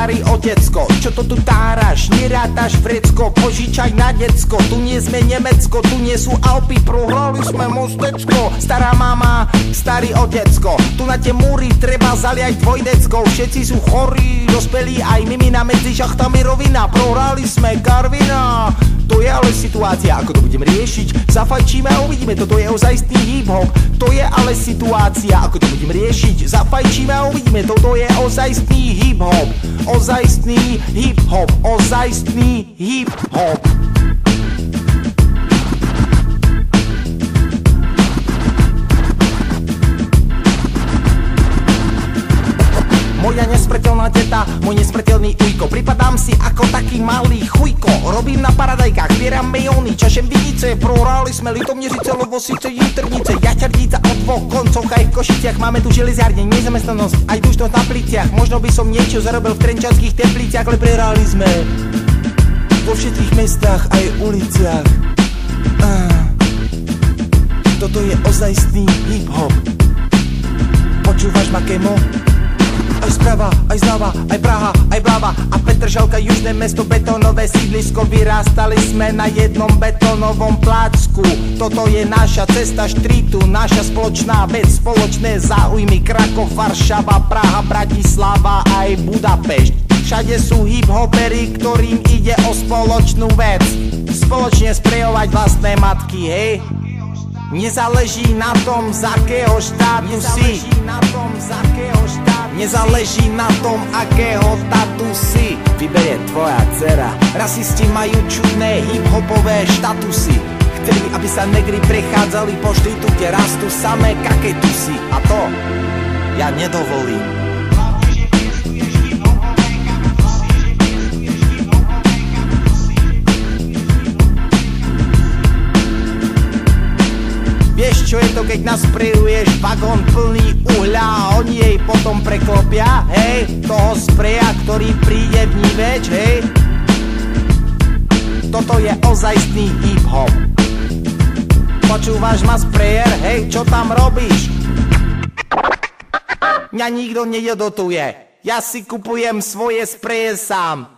starý otecko, čo to tu táraš, nerátaš vrecko, požičaj na decko, tu nie sme Nemecko, tu nie sú Alpy, prohrali sme Mostecko. Stará mama, starý otecko, tu na tie múry treba zaliať dvojdecko, všetci sú chorí, dospelí aj mimina, medzi šachtami rovina, prohrali sme Karvina. To je ale situácia, ako to budem riešiť, zafajčíme a uvidíme, toto je ozajstný hip-hop. To je ale situácia, ako to budem riešiť, zafajčíme a uvidíme, toto je ozajstný hip-hop. Ozajstný hip-hop, ozajstný hip-hop. Moja nesmrteľná teta, môj nesmrteľný ujko, pripadám si ako taký malý chujko. Robím na paradajkách, zbieram milióny, čašem vinice, prohrali sme Litomnežice, Lovosice, Jitrnice, Jaťarnica o dvoch koncoch aj v Košiciach. Máme tu železiarne, nezamestnanosť, aj dušnosť na pliciach. Možno by som niečo zarobil v Trenčanských Tepliciach, ale prehrali sme vo všetkých mestách aj uliciach. Toto je ozajstný hip-hop. Počúvaš ma, Kemo? Aj sprava, aj zľava, aj Praha, aj Blava a Petržalka, južné mesto, betónové sídlisko. Vyrastali sme na jednom betónovom plácku. Toto je naša cesta štrítu, naša spoločná vec, spoločné záujmy. Krakov, Varšava, Praha, Bratislava aj Budapešť. Všade sú hip-hopery, ktorým ide o spoločnú vec, spoločne sprejovať vlastné matky, hej. Nezáleží na tom, z akého štátu si, nezáleží na tom, akého tatu si. Vyberie tvoja dcera. Rasisti majú čudné hip-hopové štatusy. Chceli, aby sa negri prechádzali po štítu, kde rastú samé kaketusy. A to ja nedovolím. Vieš, čo je to, keď nasprejuješ vagón plný uhľa a oni jej potom preklopia, hej? Toho spreja, ktorý príde v níveč, hej? Toto je ozajstný hip-hop. Počúvaš ma, sprejer, hej? Čo tam robíš? Mňa nikto nedotuje. Ja si kupujem svoje spreje sám.